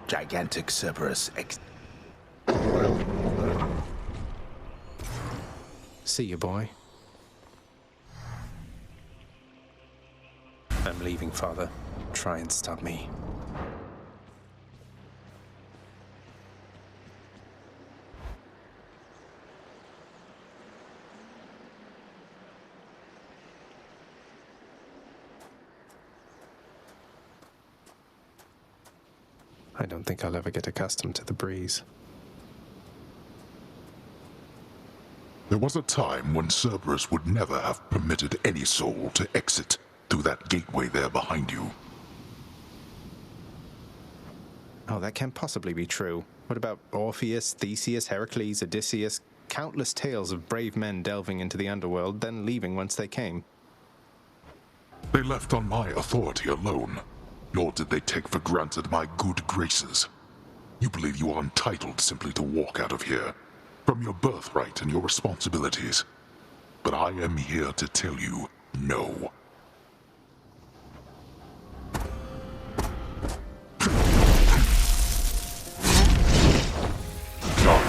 gigantic Cerberus See you, boy. I'm leaving, Father. Try and stop me. I don't think I'll ever get accustomed to the breeze. There was a time when Cerberus would never have permitted any soul to exit through that gateway there behind you. Oh, that can't possibly be true. What about Orpheus, Theseus, Heracles, Odysseus? Countless tales of brave men delving into the underworld, then leaving whence they came. They left on my authority alone, nor did they take for granted my good graces. You believe you are entitled simply to walk out of here, from your birthright and your responsibilities. But I am here to tell you, no.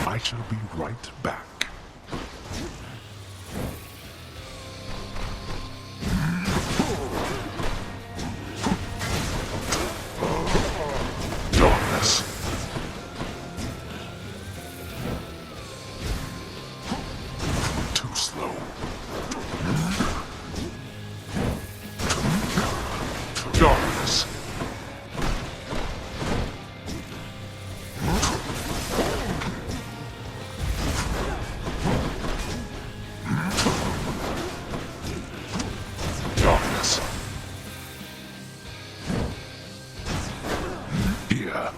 I shall be right back. Darkness. Too slow. Darkness. Darkness. Here.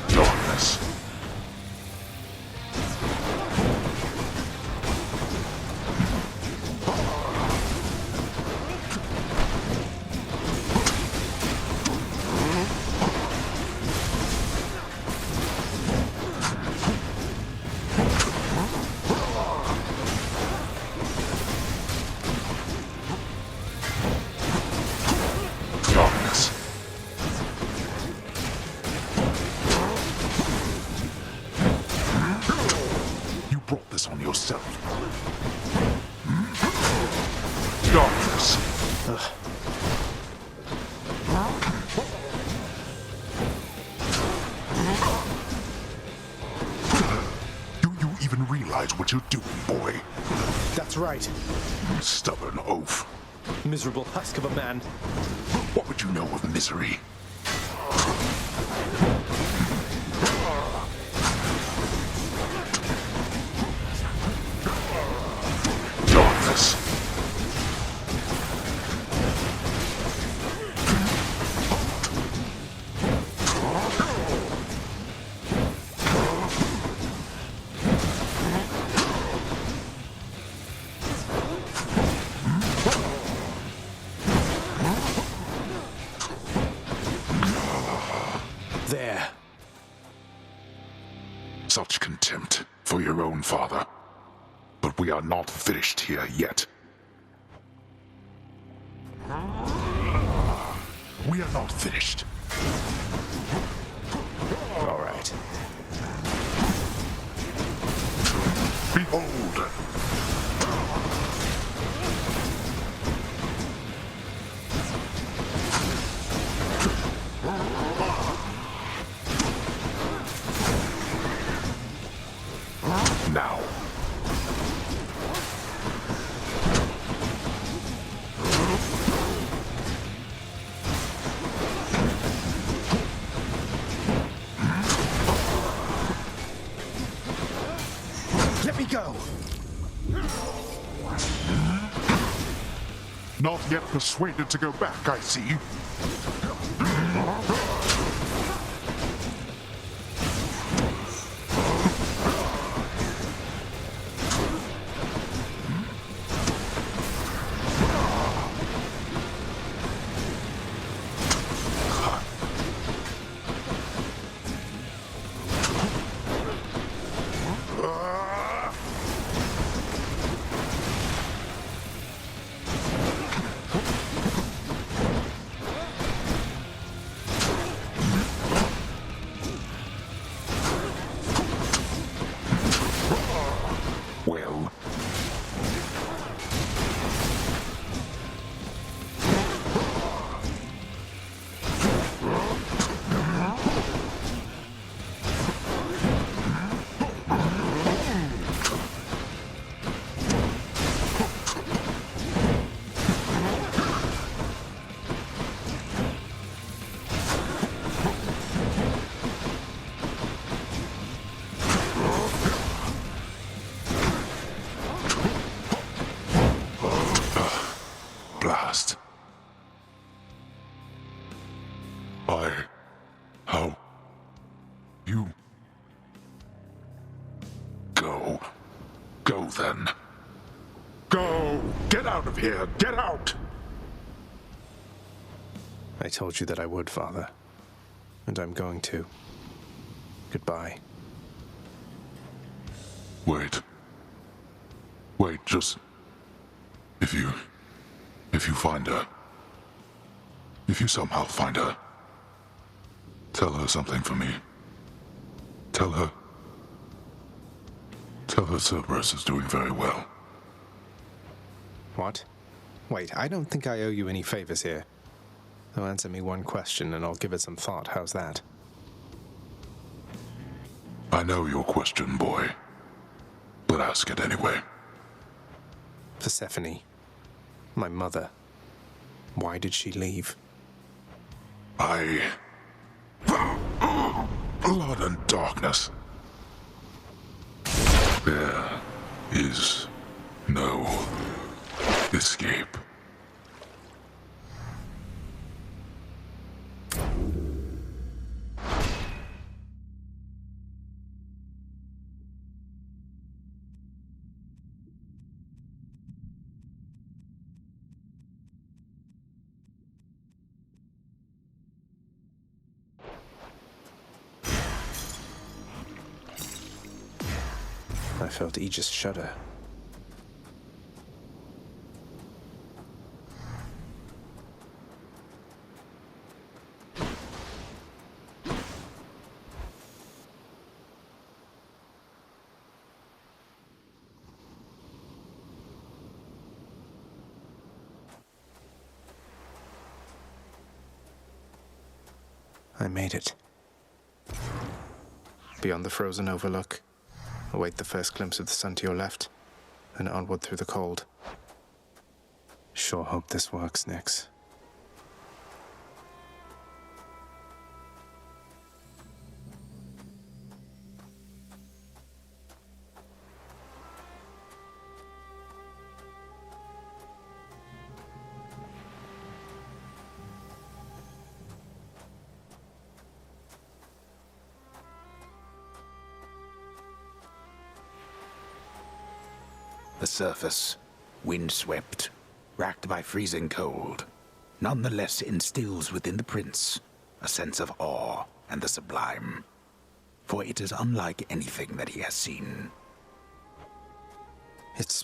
Darkness. Darkness. You brought this on yourself. Darkness. Do you even realize what you're doing, boy? That's right. Stubborn oaf. Miserable husk of a man. What would you know of misery? Darkness. There. Such contempt for your own father. But we are not finished here yet. We are not finished. All right. Behold! Now. Let me go! Not yet persuaded to go back, I see. How? You... Go. Go then. Go! Get out of here! Get out! I told you that I would, Father. And I'm going to. Goodbye. Wait. Wait, just... If you find her... If you somehow find her... Tell her something for me. Tell her Cerberus is doing very well. What? Wait, I don't think I owe you any favors here. So answer me one question and I'll give it some thought. How's that? I know your question, boy. But ask it anyway. Persephone. My mother. Why did she leave? Blood and darkness. There is no escape. I felt Aegis shudder. I made it. Beyond the frozen overlook, await the first glimpse of the sun to your left, and onward through the cold. Sure hope this works, Nyx. The surface, windswept, racked by freezing cold, nonetheless instills within the prince a sense of awe and the sublime, for it is unlike anything that he has seen. It's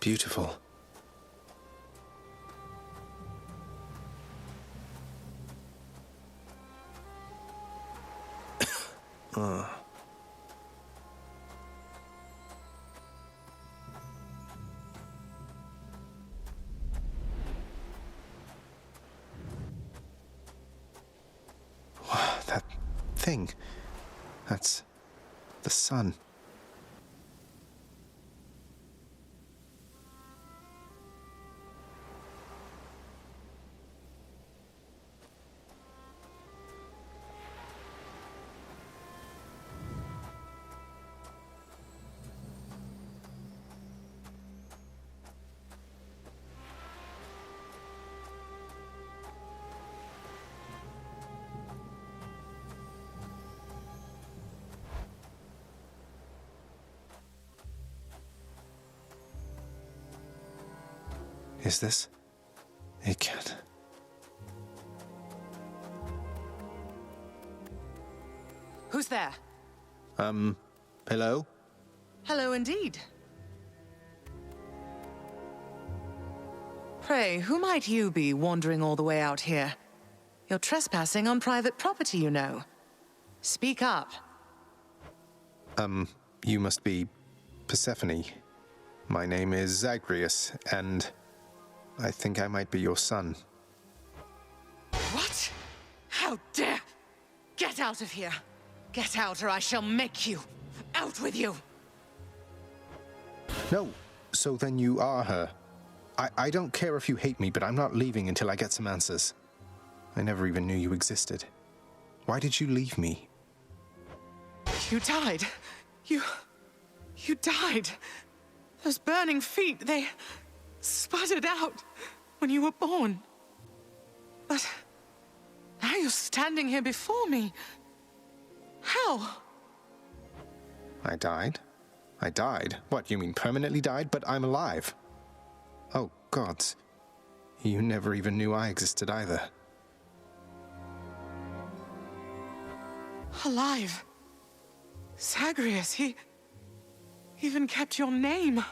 beautiful. That thing. That's the sun. Is this? It can't. Who's there? Hello? Hello indeed. Pray, who might you be wandering all the way out here? You're trespassing on private property, you know. Speak up. You must be Persephone. My name is Zagreus, and I think I might be your son. What? How dare! Get out of here! Get out or I shall make you! Out with you! No, so then you are her. I don't care if you hate me, but I'm not leaving until I get some answers. I never even knew you existed. Why did you leave me? You died. You died. Those burning feet, they sputtered out when you were born. But Now you're standing here before me. How? I died? I died? What, you mean permanently died? But I'm alive. Oh, gods. You never even knew I existed either. Alive? Zagreus, he even kept your name.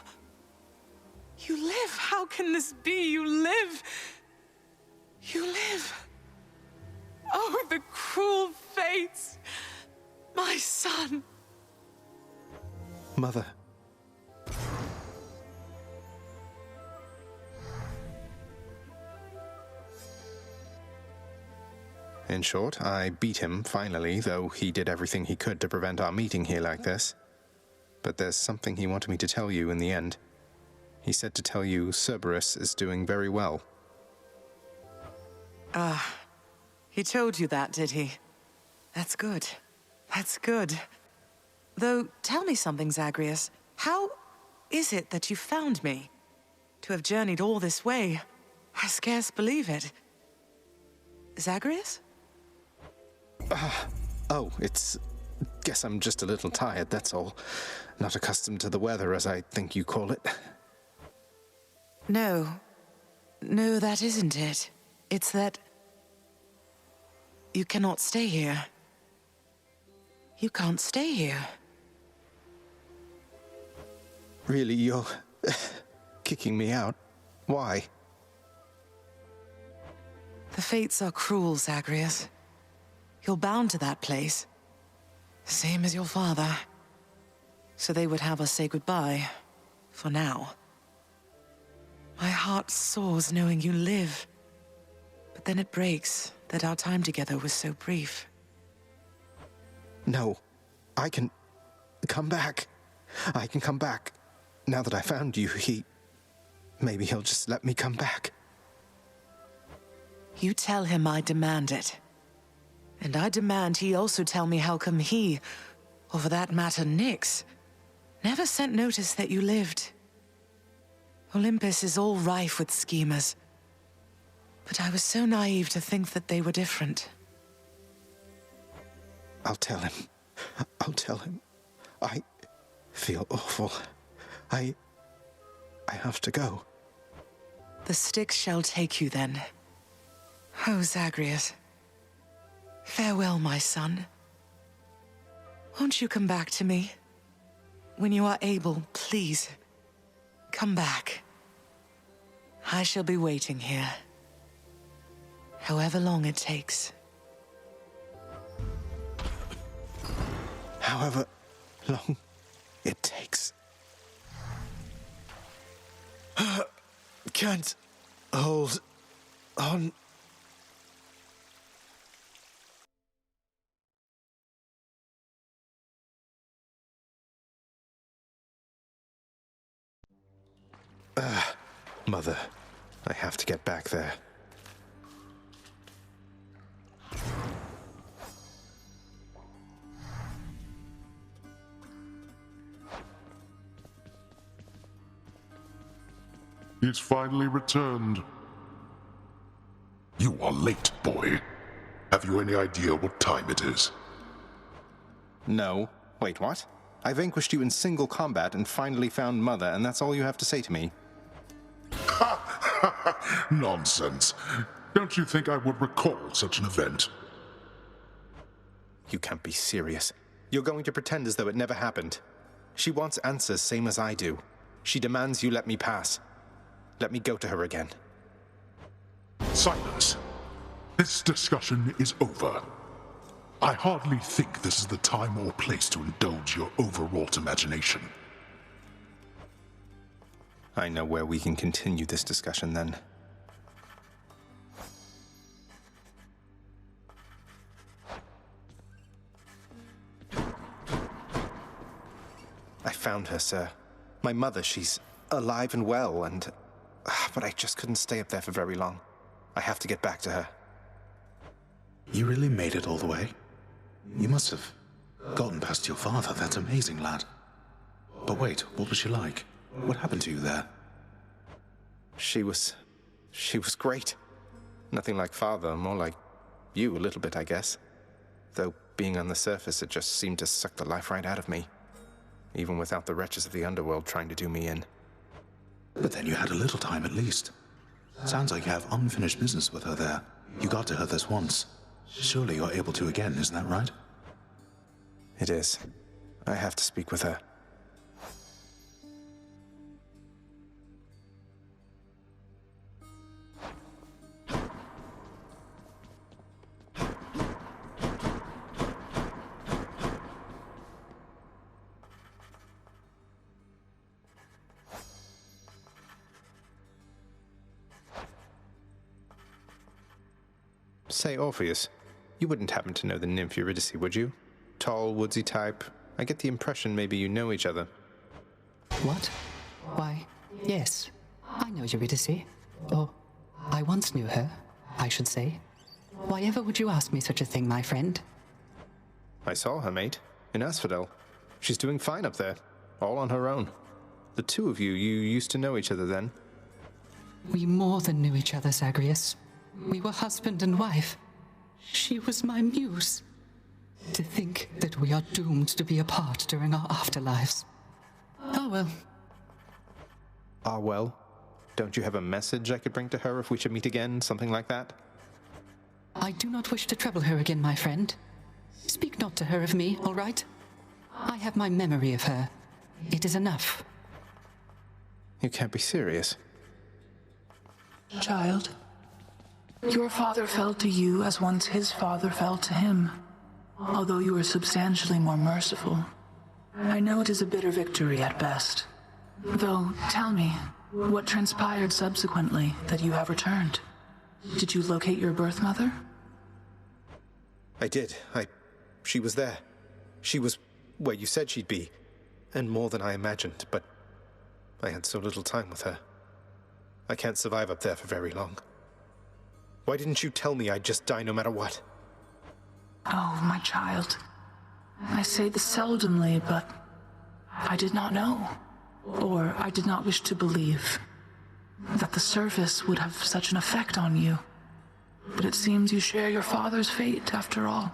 You live. How can this be? You live. You live. Oh, the cruel fates. My son. Mother. In short, I beat him, finally, though he did everything he could to prevent our meeting here like this. But there's something he wanted me to tell you in the end. He said to tell you Cerberus is doing very well. He told you that, did he? That's good. That's good. Though, tell me something, Zagreus. How is it that you found me? To have journeyed all this way, I scarce believe it. Zagreus? Oh, guess I'm just a little tired, that's all. Not accustomed to the weather, as I think you call it. No. No, that isn't it. It's that you cannot stay here. You can't stay here. Really, you're kicking me out? Why? The fates are cruel, Zagreus. You're bound to that place. Same as your father. So they would have us say goodbye. For now. My heart soars knowing you live. But then it breaks that our time together was so brief. No. I can come back. I can come back. Now that I found you, maybe he'll just let me come back. You tell him I demand it. And I demand he also tell me how come he, or for that matter Nyx, never sent notice that you lived. Olympus is all rife with schemers. But I was so naive to think that they were different. I'll tell him. I'll tell him. I feel awful. I have to go. The Styx shall take you then. Oh, Zagreus. Farewell, my son. Won't you come back to me? When you are able, please, come back. I shall be waiting here. However long it takes. However long it takes. Can't hold on. Mother, I have to get back there. He's finally returned. You are late, boy. Have you any idea what time it is? No. Wait, what? I vanquished you in single combat and finally found Mother, and that's all you have to say to me? Nonsense. Don't you think I would recall such an event? You can't be serious. You're going to pretend as though it never happened. She wants answers, same as I do. She demands you let me pass. Let me go to her again. Silence. This discussion is over. I hardly think this is the time or place to indulge your overwrought imagination. I know where we can continue this discussion then. I found her, sir. My mother, she's alive and well, and... but I just couldn't stay up there for very long. I have to get back to her. You really made it all the way? You must have gotten past your father. That's amazing, lad. But wait, what was she like? What happened to you there? She was great. Nothing like father, more like You a little bit, I guess. Though being on the surface, it just seemed to suck the life right out of me. Even without the wretches of the underworld trying to do me in. But then you had a little time at least. Sounds like you have unfinished business with her there. You got to her this once. Surely you're able to again, isn't that right? It is. I have to speak with her. Say, Orpheus, you wouldn't happen to know the nymph Eurydice, would you? Tall, woodsy type. I get the impression maybe you know each other. What? Why, yes. I know Eurydice. Or, I once knew her, I should say. Why ever would you ask me such a thing, my friend? I saw her, mate, in Asphodel. She's doing fine up there, all on her own. The two of you used to know each other then? We more than knew each other, Zagreus. We were husband and wife. She was my muse. To think that we are doomed to be apart during our afterlives. Oh well. Ah well? Don't you have a message I could bring to her if we should meet again, something like that? I do not wish to trouble her again, my friend. Speak not to her of me, all right? I have my memory of her. It is enough. You can't be serious. Child, your father felt to you as once his father felt to him, although you are substantially more merciful. I know it is a bitter victory at best. Though, tell me, what transpired subsequently that you have returned? Did you locate your birth mother? I did. She was there. She was where you said she'd be, and more than I imagined, but I had so little time with her. I can't survive up there for very long. Why didn't you tell me I'd just die no matter what? Oh, my child. I say this seldomly, but I did not know, or I did not wish to believe, that the surface would have such an effect on you. But it seems you share your father's fate, after all.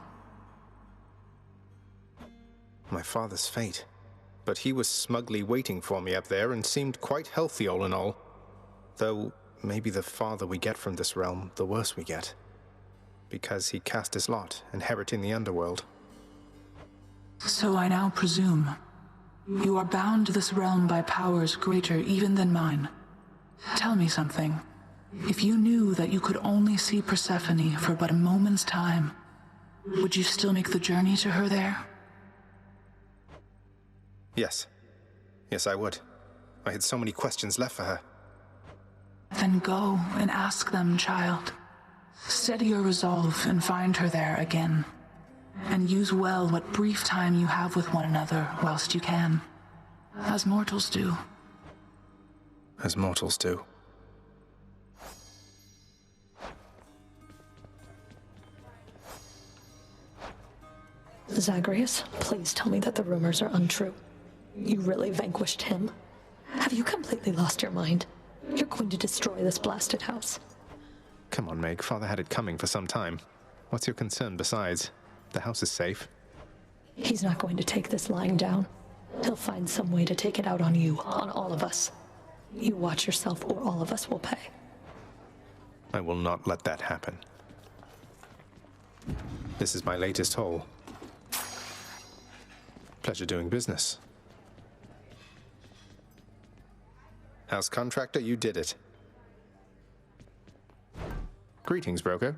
My father's fate. But he was smugly waiting for me up there and seemed quite healthy all in all. Though, maybe the farther we get from this realm, the worse we get. Because he cast his lot, inheriting the underworld. So I now presume you are bound to this realm by powers greater even than mine. Tell me something. If you knew that you could only see Persephone for but a moment's time, would you still make the journey to her there? Yes. Yes, I would. I had so many questions left for her. Then go and ask them, child. Steady your resolve and find her there again. And use well what brief time you have with one another whilst you can. As mortals do. As mortals do. Zagreus, please tell me that the rumors are untrue. You really vanquished him? Have you completely lost your mind? You're going to destroy this blasted house. Come on, Meg. Father had it coming for some time. What's your concern besides? The house is safe. He's not going to take this lying down. He'll find some way to take it out on you, on all of us. You watch yourself or all of us will pay. I will not let that happen. This is my latest haul. Pleasure doing business. House contractor, you did it. Greetings, broker.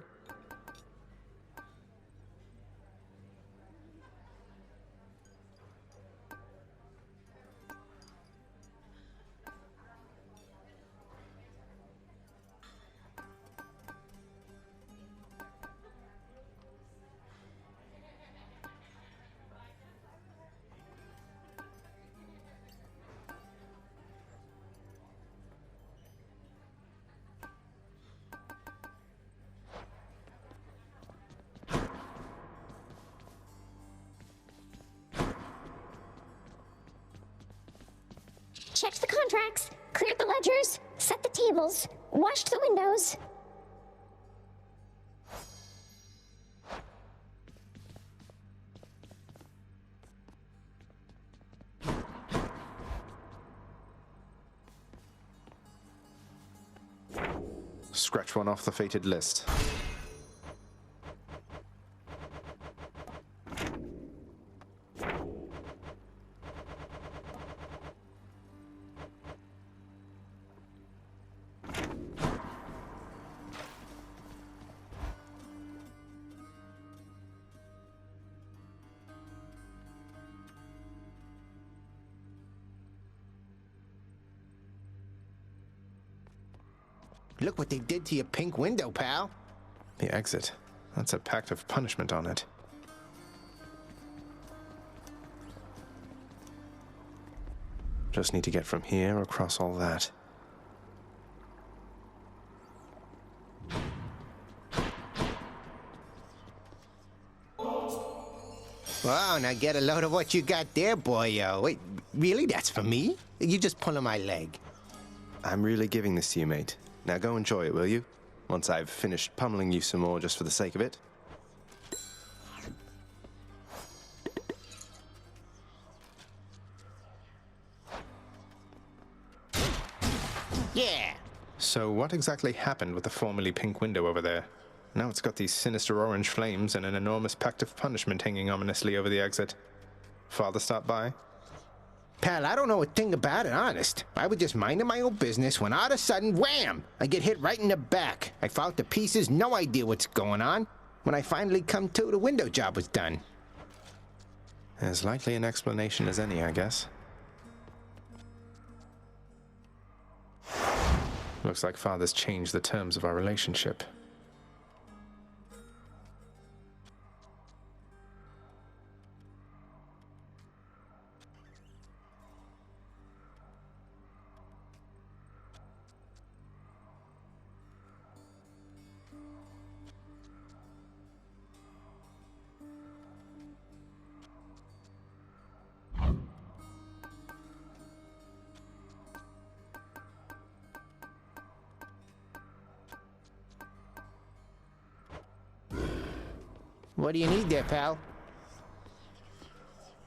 Checked the contracts, cleared the ledgers, set the tables, washed the windows. scratch one off the fated list. Look what they did to your pink window, pal. The exit. That's a pact of punishment on it. Just need to get from here across all that. Wow, now get a load of what you got there, boyo. Wait, really? That's for me? You just pulling my leg. I'm really giving this to you, mate. Now go enjoy it, will you? Once I've finished pummeling you some more just for the sake of it. Yeah. So what exactly happened with the formerly pink window over there? Now it's got these sinister orange flames and an enormous pact of punishment hanging ominously over the exit. Father stopped by? Pal, I don't know a thing about it, honest. I was just minding my own business when all of a sudden, wham! I get hit right in the back. I fall to pieces, no idea what's going on. When I finally come to, the window job was done. As likely an explanation as any, I guess. Looks like Father's changed the terms of our relationship. What do you need there, pal?